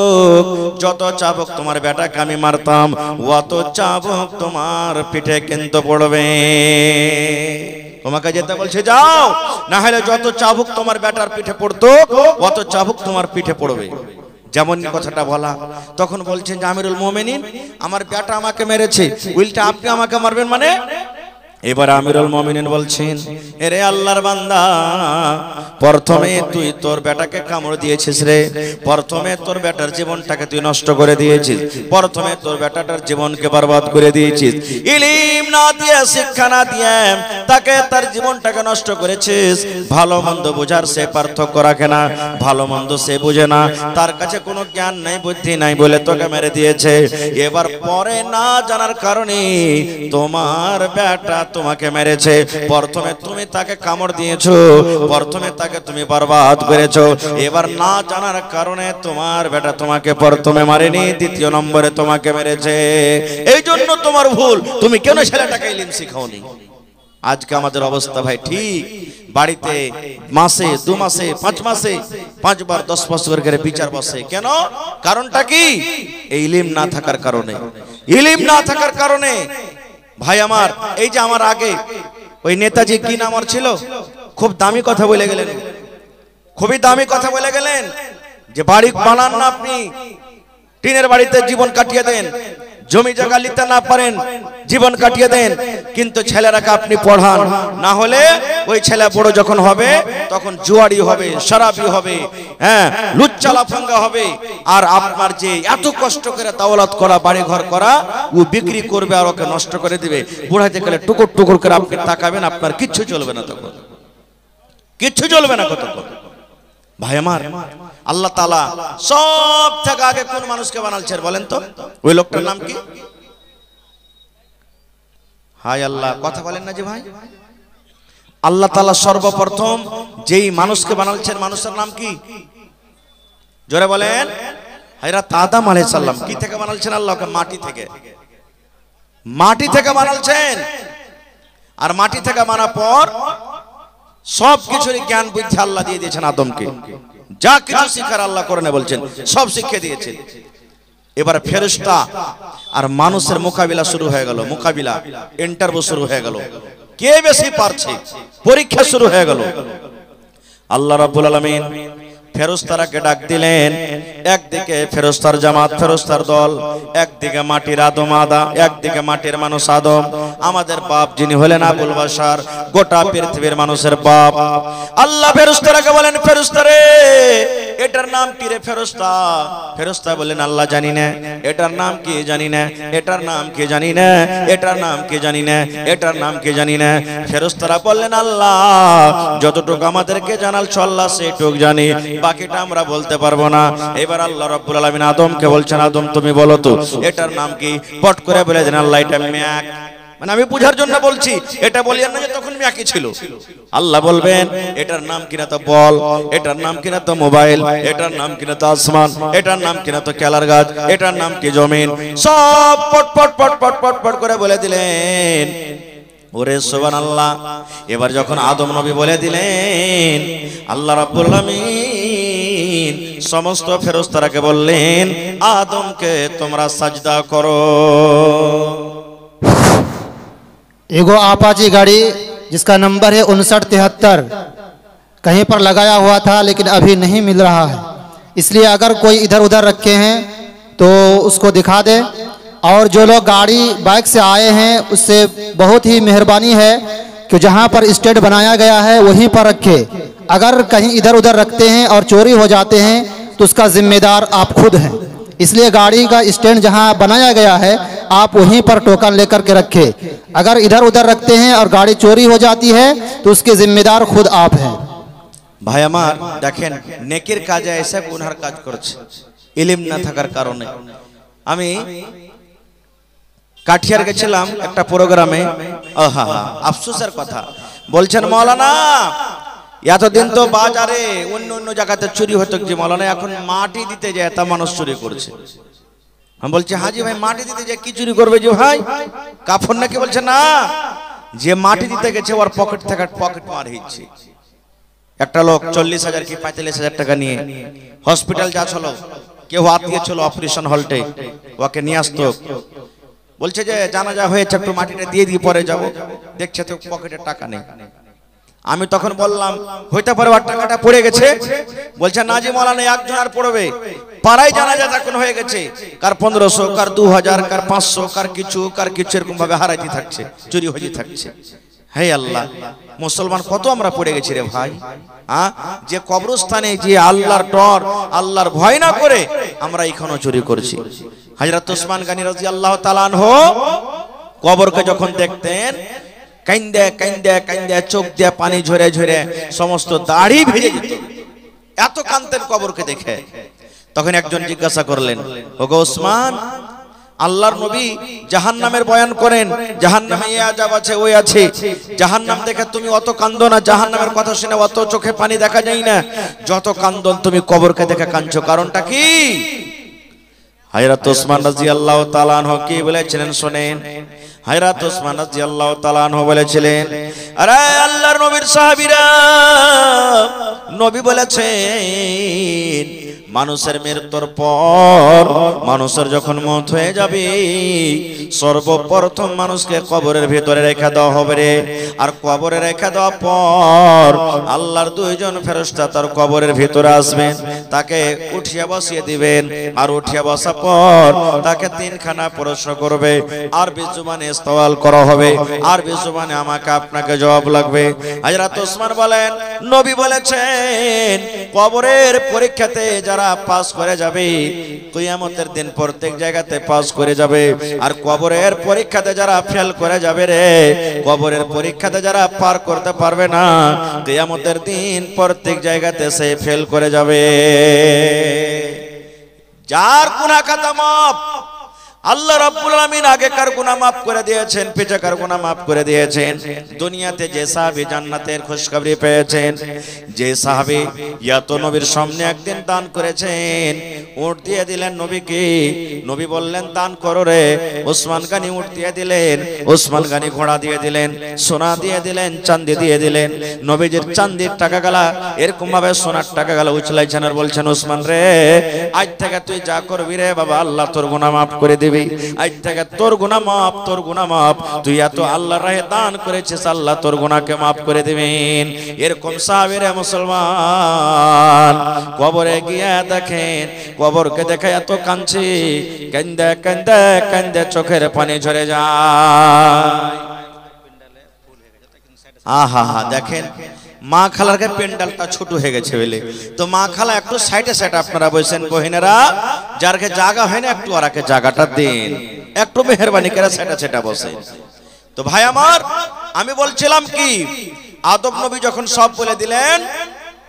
যত চাবুক তোমার বেটাকে আমি মারতাম, অত চাবুক তোমার পিঠে কিন্তু পড়বে। তোমাকে যেতে বলছে যাও, না হলে যত চাবুক তোমার বেটার পিঠে পড়তো অত চাবুক তোমার পিঠে পড়বে। যেমন কথাটা বলা, তখন বলছেন যে আমিরুল মুমিনিন আমার বেটা আমাকে মেরেছে, উল্টা আপনি আমাকে মারবেন মানে? এবার আমিরুল মুমিনিন বলছেন, এরে আল্লাহর বান্দা, প্রথমে তুই তোর বেটাকে কামড় দিয়েছিস রে, প্রথমে তোর বেটার জীবনটাকে তুই নষ্ট করে দিয়েছিস, প্রথমে তোর বেটাটার জীবনকে বরবাদ করে দিয়েছিস, ইলম না দিয়ে শিক্ষা না দিয়ে তাকে তার জীবনটাকে নষ্ট করেছিস। ভালো মন্দ বোঝার সে পার্থক্য রাখে না, ভালো মন্দ সে বোঝে না, তার কাছে কোনো জ্ঞান নাই বুদ্ধি নাই বলে তোকে মেরে দিয়েছে। এবার পরে না জানার কারণে তোমার বেটা তোমাকে মেরেছে, প্রথমে তুমি তাকে কামড় দিয়েছো, প্রথমে তাকে তুমি বরবাদ করেছো, এবার না জানার কারণে তোমার বেটা তোমাকে প্রথমে মারেনি, দ্বিতীয় নম্বরে তোমাকে মেরেছে। এই জন্য তোমার ভুল, তুমি কেন ছেলেটাকে ইলম শিখাওনি। আজকে আমাদের অবস্থা ভাই ঠিক, বাড়িতে মাসে 2 মাসে 5 মাসে 5 বার 10 বছর করে বিচার বসে। কেন? কারণটা কি? এই ইলম না থাকার কারণে, ইলম না থাকার কারণে। ভাই আমার, এই যে আমার আগে ওই নেতাজি কি নাম আর ছিল, খুব দামি কথা বলে গেলেন, খুবই দামি কথা বলে গেলেন যে বাড়ি বানান না আপনি, টিনের বাড়িতে জীবন কাটিয়ে দেন, জমি জায়গা নিতে না পারেন জীবন কাটিয়ে দেন, কিন্তু ছেলেরাকে আপনি পড়ান, না হলে ওই ছেলে বড় যখন হবে তখন জুয়ারি হবে, শরাবি হবে, হ্যাঁ লুচ্চা লাফাঙ্গা হবে, আর আপনার যে এত কষ্ট করে দাওলাত করা, বাড়ি ঘর করা, ও বিক্রি করবে আর ওকে নষ্ট করে দিবে। বুড়াইতে গেলে টুকুর টুকুর করে আপনি তাকাবেন, আপনার কিচ্ছু চলবে না, তখন কিচ্ছু চলবে না। কতক্ষণ ভাই আমার, আল্লাহ তাআলা সব থেকে আগে কোন মানুষকে বানালছেন বলেন তো? ওই লোকটার নাম কি? হায় আল্লাহ, কথা বলেন না যে ভাই। আল্লাহ তাআলা সর্বপ্রথম যেই মানুষকে বানালছেন, মানুষের নাম কি? জোরে বলেন। হযরত আদম আলাইহিস সালাম। কি থেকে বানালছেন আল্লাহকে? মাটি থেকে। মাটি থেকে বানালছেন, আর মাটি থেকে বানার পর সব কিছুর জ্ঞান বুদ্ধি আল্লাহ দিয়ে দিয়েছেন আদমকে। যা কিছু শিখার আল্লাহ করে না বলছেন, সব শিখিয়ে দিয়েছেন। এবার ফেরেশতা আর মানুষের মোকাবিলা শুরু হয়ে গেল, মোকাবিলা, ইন্টারভিউ শুরু হয়ে গেল, কে বেশি পারছে, পরীক্ষা শুরু হয়ে গেল। আল্লাহ রাব্বুল আলামিন ফেরেশতারাকে ডাক দিলেন। একদিকে ফেরেশতার জামাত, ফেরেশতার দল, একদিকে মাটির আদম আদা, একদিকে মাটির মানুষ আদম, আমাদের বাপ যিনি হলেন আবুল বাশার, গোটা পৃথিবীর মানুষের বাপ। আল্লাহ ফেরেশতারাকে বলেন, ফেরেশতারে এটার নাম কি রে ফেরেশতা? ফেরেশতা বলেন, আল্লাহ জানি না। এটার নাম কি? জানি না। এটার নাম কি? জানি না। এটার নাম কি? জানি না। এটার নাম কি? জানি না। ফেরেশতারা বললেন, আল্লাহ যতটুকু আমাদেরকে জানালছো আল্লাহ সেইটুকু জানি, বাকিটা আমরা বলতে পারবো না। এবার আল্লাহ রাব্বুল আলামিন আদমকে বলছেন, আদম তুমি বলো তো এটার নাম কি? পট করে বলে দেন, আল্লাহ এটা ম্যাক। মানে আমি বুঝার জন্য বলছি, এটা বলিয়েন না যে তখন ম্যাকই ছিল। আল্লাহ বলবেন এটার নাম কিনা তো বল, এটার নাম কিনা তো মোবাইল, এটার নাম কিনা তো আসমান, এটার নাম কিনা তো কেলার গাছ, এটার নাম কি জমিন, সব পট পট পট পট পট পট করে বলে দিলেন। ওরে সুবহানাল্লাহ। এবার যখন আদম নবী বলে দিলেন, আল্লাহ রাব্বুল আলামিন সমস্ত ফেরেশতারাকে বললেন, আদমকে তোমরা সাজদা করো। एगो आपाची गाड़ी जिसका नंबर है 5973 कहीं पर लगाया हुआ था, लेकिन अभी नहीं मिल रहा है। इसलिए अगर कोई इधर उधर रखे हैं तो उसको दिखा दे। और जो लोग गाड़ी बाइक से आए हैं उससे बहुत ही मेहरबानी है कि जहां पर स्टैंड बनाया गया है वहीं पर रखे। अगर कहीं इधर उधर रखते हैं और चोरी हो जाते हैं तो उसका जिम्मेदार आप खुद हैं। इसलिए गाड़ी का स्टैंड जहां बनाया गया है आप वहीं पर टोकन लेकर के रखें। अगर इधर उधर रखते हैं और गाड़ी चोरी हो जाती है तो उसके जिम्मेदार खुद आप हैं। ভাই আমার দেখেন, নেকির কাজে এসে গুনার কাজ করছে ইলম না থাকার কারণে। আমি কাঠিয়ার গেছিলাম একটা প্রোগ্রামে, আফসোসের কথা বলছেন মাওলানা, এতদিন তো বাজারে অন্য অন্য জায়গাতে চুরি হতো যে মাওলানা, এখন মাটি দিতে যায় তা মানুষ চুরি করছে। আমি বলছি হাজি ভাই মাটি দিতে যায় কি চুরি করবে যে ভাই? কাফন নাকি? বলছে না, যে মাটি দিতে গেছে ওর পকেট থেকে পকেট মার হয়েছে। একটা লোক 40,000 কি 45,000 টাকা নিয়ে হসপিটাল যাচ্ছিল, কেউ আত্মীয় ছিল অপারেশন হলটে, ওকে নিয়ে আসতো, বলছে যে জানাজা হয়েছে একটু মাটিটা দিয়ে দিয়ে পরে যাব, দেখছে তো পকেটে টাকা নেই। আমি তখন বললাম হইতে পারে ওর টাকাটা পড়ে গেছে। বলছে না জি মাওলানা, একজন আর পড়বে, পাড়ায় জানাজা তখন হয়ে গেছে, কার 1500, কার 2000, কার 500, কার কিছু এরকম ভাবে হারাইতে থাকছে, চুরি হয়ে থাকছে। হে আল্লাহ, মুসলমান কত আমরা পড়ে গেছি রে ভাই। যে কবরস্থানে যে আল্লাহর ডর, আল্লাহর ভয় না করে আমরা এখনো চুরি করছি। হযরত ওসমান গনি রাদিয়াল্লাহু তাআলা আনহু কবরকে যখন দেখতেন, কাইন্দে কাইন্দে কাইন্দে চোখ দিয়ে পানি ঝরে ঝরে সমস্ত দাড়ি ভিজে যেত, এত কাঁদতেন কবরকে দেখে। তখন একজন জিজ্ঞাসা করলেন, ওগো ওসমান, আল্লাহর নবী জাহান্নামের বয়ান করেন, জাহান্নামে এই আযাব আছে ওই আছে, জাহান্নাম দেখে তুমি অত কাঁদো না, জাহান্নামের কথা শুনে অত চোখে পানি দেখা যায় না, যত কান্দন তুমি কবরকে দেখে কাঁদছো, কারণটা কি? হযরত ওসমান রাদিয়াল্লাহু তাআলা আনহু কি বলেছিলেন শুনেন। হযরত ওসমান রাদিয়াল্লাহু তাআলা আনহু বলেছিলেন, আরে আল্লাহর নবীর সাহাবীরা, নবী বলেছেন মানুষের মৃত্যুর পর, মানুষের যখন মওত হয়ে যাবে, সর্বপ্রথম মানুষকে কবরের ভিতরে রেখে দেওয়া হবে রে। আর কবরে রেখে দেওয়ার পর আল্লাহর দুইজন ফেরেশতা তার কবরের ভিতরে আসবেন, তাকে উঠিয়ে বসিয়ে দিবেন, আর উঠিয়ে বসার পর তাকে তিনখানা প্রশ্ন করবে, আরবি জবানে সওয়াল করা হবে, আরবি জবানে আমাকে আপনাকে জবাব লাগবে। হযরত ওসমান বলেন, নবী বলেছেন কবরের পরীক্ষাতে যারা পাস করে যাবে, কিয়ামতের দিন প্রত্যেক জায়গাতে পাস করে যাবে। আর কবরের পরীক্ষাতে যারা ফেল করে যাবে রে, কবরের পরীক্ষাতে যারা পার করতে পারবে না, কিয়ামতের দিন প্রত্যেক জায়গাতে সে ফেল করে যাবে। যার গুনাহ খাতা মাফ, আল্লাহ রাব্বুল আলামিন আগেকার গুনাহ মাফ করে দিয়েছেন, পিছাকার গুনাহ মাফ করে দিয়েছেন। দুনিয়াতে যে সাহাবী জান্নাতের খুশখবরি পেয়েছেন, যে সাহাবী ইয়াতো নবীর সামনে একদিন দান করেছেন, উট দিয়ে দিলেন নবীকে, নবী বললেন দান করো রে। ওসমান গনি উট দিয়ে দিলেন, ওসমান গনি ঘোড়া দিয়ে দিলেন, সোনা দিয়ে দিলেন, চাঁদি দিয়ে দিলেন। নবীজির চাঁদির টাকাগুলা এরকম ভাবে সোনার টাকাগুলা উছলাইছেন আর বলছেন, ওসমান রে, আজ থেকে তুই যা করবি রে বাবা, আল্লাহ তোর গুনাহ মাফ করে দিবি। আজ থেকে তোর গুনাহ মাফ, তোর গুনাহ মাফ, তুই এত আল্লাহর রাহে দান করেছিস, আল্লাহ তোর গুনাহকে মাফ করে দিবেন। এরকম সাহাবীরা মুসলমান কবরে গিয়ে দেখেন, কবরকে দেখে এত কাঁদছে, কান্দে কান্দে কান্দে চোখের পানি ঝরে যায়। আহা হা, দেখেন মা খালার পেন্ডালটা ছোট হয়ে গেছে বলে, তো মা খালা একটু সাইডে সাইডে আপনারা বসেন, বহিনেরা যারকে জায়গা হয় না একটু আরাকে জায়গাটা দিন, একটু মেহেরবানি করে সাইডে সাইডে বসে। তো ভাই আমার, আমি বলছিলাম কি, আদম নবী যখন সব বলে দিলেন,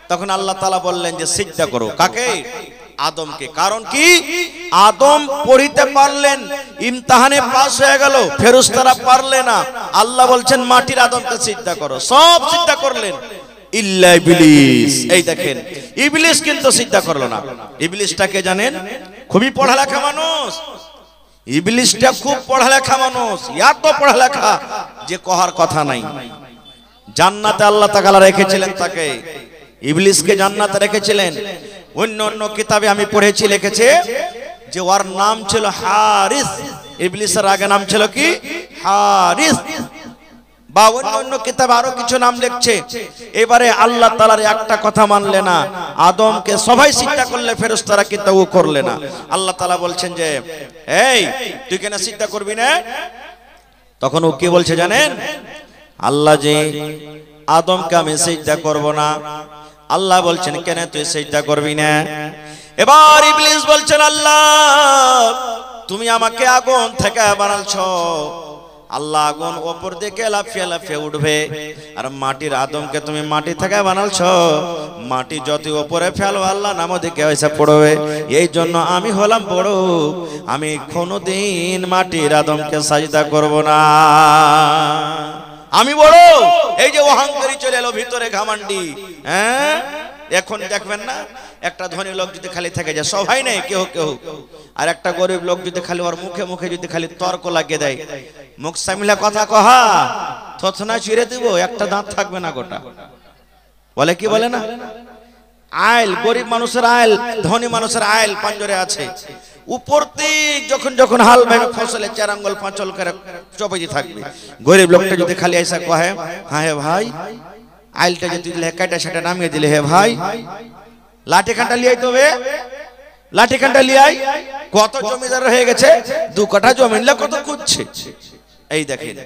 তখন আল্লাহ তাআলা বললেন যে সিজদা করো। কাকে? আদমকে। কারণ কি? আদম পড়িতে পারলেন, ইমতিহানে পাস হয়ে গেল, ফেরেশতারা পারলে না, আল্লাহ বলছেন মাটির আদমকে সিজদা করো, সব সিজদা করলেন ইল্লা ইবলিস। এই দেখেন, ইবলিস কিন্তু সিজদা করলো না। ইবলিসটাকে জানেন? খুবই পড়ালেখা মানুষ, ইবলিসটা খুব পড়ালেখা মানুষ, এত পড়ালেখা যে কহার কথা নাই। জান্নাতে আল্লাহ তাআলা রেখেছিলেন তাকে, ইবলিসকে জান্নাতে রেখেছিলেন। অন্য অন্য কিতাবে আমি পড়েছি, লিখেছে যে ওর নাম ছিল হারিস, ইবলিসের আগে নাম ছিল কি? হারিস, বা অন্য অন্য কিতাবে আরো কিছু নাম লিখছে। এবারে আল্লাহ তাআলার একটা কথা মানলে না, আদমকে সবাই সিজদা করলে, ফেরেশতারা কিন্তু ও করলে না। আল্লাহ তাআলা বলছেন যে এই তুই কেন সিজদা করবি না? তখন ও কি বলছে জানেন? আল্লাহ যে আদমকে আমি সিজদা করব না। আল্লাহ বলছেন কেন তুই সিজদা করবি না? এবার ইবলিস বলছেন, আল্লাহ তুমি আমাকে আগুন থেকে বানালছো, আল্লাহ আগুন উপর দিকে লাফিয়ে লাফিয়ে উঠবে, আর মাটির আদমকে তুমি মাটি থেকে বানালছো, মাটি যত উপরে ফেলো আল্লাহ নাম দিকে এসে পড়বে। এই জন্য আমি হলাম বড়, আমি কোনোদিন মাটির আদমকে সাজদা করব না, আমি বড়। এই যে অহংকারী চলে এলো ভিতরে, ঘামান্ডি। হ্যাঁ, এখন দেখবেন না, একটা ধনী লোক যদি খালি থাকে যায়, সবাই নেই কেউ কেউ, আর একটা গরিব লোক যদি খালি ওর মুখে মুখে যদি খালি তর্ক লাগিয়ে দেয়, মুখ সামলা কথা কহা, থথনা চিরে দিব, একটা দাঁত থাকবে না গোটা। বলে কি বলে না, আইল, গরিব মানুষের আইল, ধনী মানুষের আইল পাঞ্জরে আছে। উপর দিক যখন যখন হাল ভাবে ফসলে 4 আঙ্গুল 5 করে চপেজি থাকবে। গরিব লোকটা যদি খালি এসে কহে, হ্যাঁ ভাই আইলটা যদি দিলে কাটা সেটা নামিয়ে দিলে, হে ভাই লাঠি কাঁটা লিয়াই তবে, লাঠি কাঁটা লিয়াই। কত জমিদার হয়ে গেছে, 2 কাঠা জমি নিলে কত খুঁজছে। এই দেখেন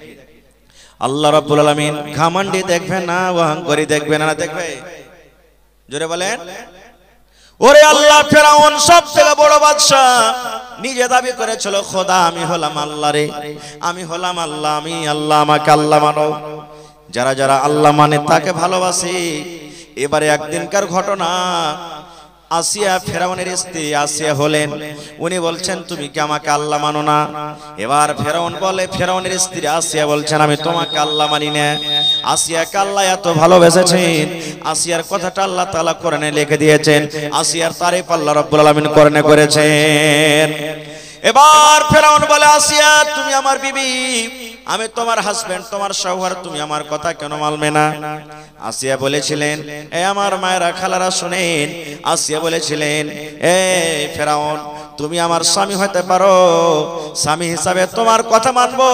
আল্লাহ রাব্বুল আলামিন ঘামান্ডি দেখবেন না, অহংকারী দেখবেন না, দেখবে? জোরে বলেন। ওরে আল্লাহ, ফেরাউন সবথেকে বড় বাদশা, নিজে দাবি করেছিল খোদা আমি হলাম আল্লাহ রে, আমি হলাম আল্লাহ, আমি আল্লাহ, আমাকে আল্লাহ মানো। যারা যারা আল্লাহ মানে তাকে ভালোবাসে। এবারে একদিনকার ঘটনা, আসিয়া ফেরাউনের স্ত্রী আসিয়া হলেন, উনি বলছেন তুমি কি আমাকে আল্লাহ মানো না? এবার ফেরাউন বলে, ফেরাউনের স্ত্রী আসিয়া বলছেন আমি তোমাকে আল্লাহ মানি না। আসিয়াকে আল্লাহ এত ভালোবেসেছেন, আসিয়ার কথাটা আল্লাহ তাআলা কোরআনে লিখে দিয়েছেন, আসিয়ার তারিফ আল্লাহ রাব্বুল আলামিন কোরআনে করেছেন। এবার ফেরাউন বলে আসিয়া তুমি আমার বিবি, আমি তোমার হাজবেন্ড, তোমার শওহর, তুমি আমার কথা কেন মানবে না? আসিয়া বলেছিলেন, এ আমার মায়েরা খালারা শুনেন, আসিয়া বলেছিলেন এ ফেরাউন তুমি আমার স্বামী হতে পারো, স্বামী হিসাবে তোমার কথা মানবো,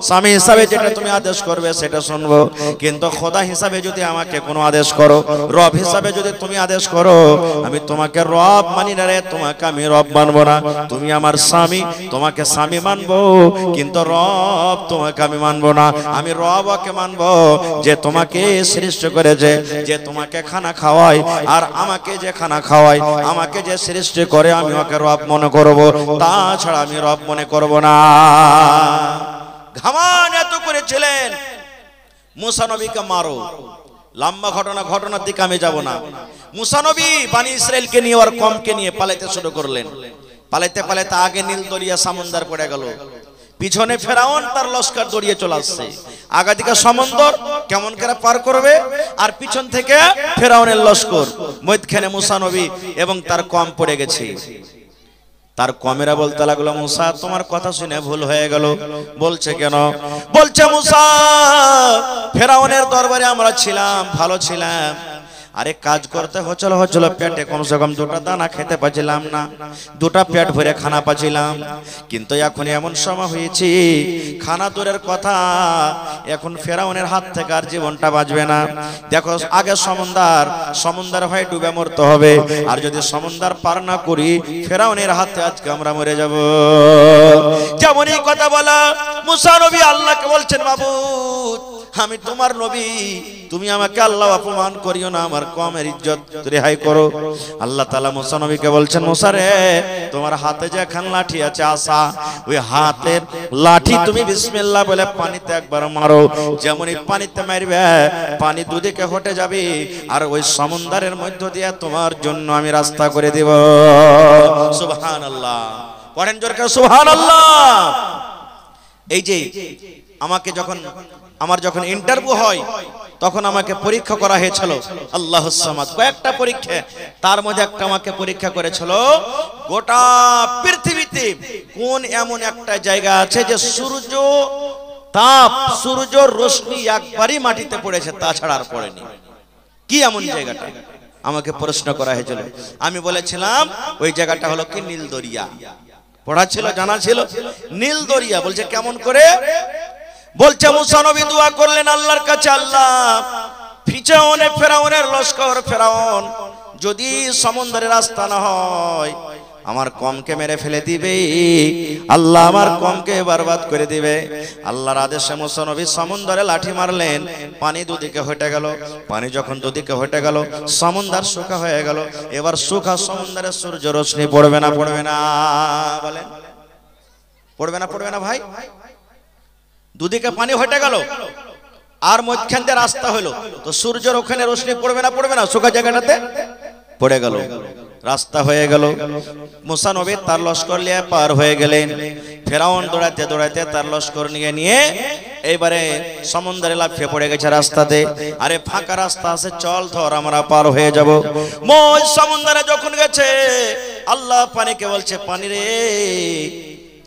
স্বামী হিসাবে যেটা তুমি আদেশ করবে সেটা শুনবো, কিন্তু খোদা হিসাবে যদি আমাকে কোনো আদেশ করো, রব হিসাবে যদি তুমি আদেশ করো, আমি তোমাকে রব মানি না রে, তোমাকে আমি রব মানবো না। তুমি আমার স্বামী, তোমাকে স্বামী মানবো, কিন্তু রব তোমাকে আমি মানবো না। আমি রবকে মানবো যে তোমাকে সৃষ্টি করেছে, যে তোমাকে খানা খাওয়ায়, আর আমাকে যে খানা খাওয়ায়, আমাকে যে সৃষ্টি করে, আমি ওকে রব মনে করব, তাছাড়া আমি রব মনে করব না। ঘামান এত করেছিলেন মুসা নবীকে মারো। লম্বা ঘটনার দিকে আমি যাব না। মুসা নবী বনি ইসরাইলকে নিয়ে আর কমকে নিয়ে পালাইতে শুরু করলেন। পালাইতে পালাইতে আগে নীল দরিয়া সমুদ্র পড়ে গেল, পিছনে ফেরাউন তার লস্কর দড়িয়ে চলে আসছে। আগা দিকে সমুদ্র কেমন করে পার করবে, আর পিছন থেকে ফেরাউনের লস্কর। মধ্যখানে মুসা নবী এবং তার কম পড়ে গেছে। তার কমেরা বলতে লাগলো, মুসা তোমার কথা শুনে ভুল হয়ে গেল। বলছে কেন? বলছে মুসা ফেরাউনের দরবারে আমরা ছিলাম, ভালো ছিলাম, আরে কাজ করতে হচ্ছিল, পেটে কমসে কম 2টা দানা খেতে পাচ্ছিলাম না, 2টা পেট ভরে খানা পাচ্ছিলাম, কিন্তু এখন এমন সময় হয়েছে খানা দূরের কথা, এখন ফেরাউনের হাত থেকে আর জীবনটা বাঁচবে না। দেখো আগে সমুদ্র হয় ডুবে মরতে হবে, আর যদি সমুদ্র পার না করি ফেরাউনের হাতে আজকে আমরা মরে যাব। যেমন এই কথা বলা মুসা নবী আল্লাহকে বলছেন, মাবুদ আমি তোমার নবী, তুমি আমাকে আল্লাহ অপমান করিও না, আমার কমের ইজ্জত রেহাই করো। আল্লাহ তাআলা মুসা নবীকে বলছেন, মুসা রে তোমার হাতে যে খান লাঠি আছে আসা, ওই হাতের লাঠি তুমি বিসমিল্লাহ বলে পানিতে একবার মারো, যেমনই পানিতে মারবে পানি দুদিকে হটে যাবে, আর ওই সমুদ্রের মধ্য দিয়ে তোমার জন্য আমি রাস্তা করে দেব। সুবহানাল্লাহ, পড়েন জোরে করে সুবহানাল্লাহ। এই যে আমার যখন ইন্টারভিউ হয় তখন আমাকে পরীক্ষা করা হয়েছিল আল্লাহুস সামাদ, কয়েকটা পরীক্ষা, তার মধ্যে একটা আমাকে পরীক্ষা করেছিল গোটা পৃথিবীতে কোন এমন একটা জায়গা আছে যে সূর্যর রশ্মি একবারই মাটিতে পড়েছে, তাছাড়া আর পড়েনি। কি এমন জায়গাটা আমাকে প্রশ্ন করা হয়েছিল। আমি বলেছিলাম ওই জায়গাটা হলো কি নীল দরিয়া। পড়া ছিল, জানা ছিল, নীল দরিয়া। বলছে কেমন করে? বলছে মুসা নবী দোয়া করলেন আল্লাহর কাছে, আল্লাহ ফেরাউনের লস্কর, ফেরাউন যদি সমুদ্রের রাস্তা না হয় আমার কমকে মেরে ফেলে দিবে, আল্লাহ আমার কমকে বরবাদ করে দিবে। আল্লাহর আদেশে মুসা নবী সমুদ্রে লাঠি মারলেন, পানি দুদিকে হটে গেল। পানি যখন দুদিকে হটে গেল সমুদ্র শুকা হয়ে গেল। এবার শুকা সমুদ্রে সূর্য রশ্মি পড়বে না? পড়বে না? বলেন পড়বে না ভাই? দুদিকে পানি হটে গেল আর মধ্যখান দিয়ে রাস্তা হলো, তো সূর্যের ওখানে রশ্মি পড়বে না? শুকা জায়গাটাতে পড়ে গেল, রাস্তা হয়ে গেল। মুসা নবী তার লস্কর নিয়ে পার হয়ে গেলেন। ফেরাউন দৌড়াতে দৌড়াতে তার লস্কর নিয়ে এইবারে সমুদ্রে লাফিয়ে পড়ে গেছে রাস্তাতে। আরে ফাঁকা রাস্তা আছে, চল ধর আমরা পার হয়ে যাব। মই সমুদ্রে যখন গেছে আল্লাহ পানিকে বলছে, পানি রে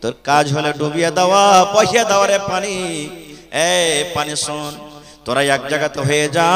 তোর কাজ হলে ডুবিয়ে দেওয়া, পয়সা দেওয়া রে পানি। এ পানি শোন, তোরা এক জায়গাতে হয়ে যা,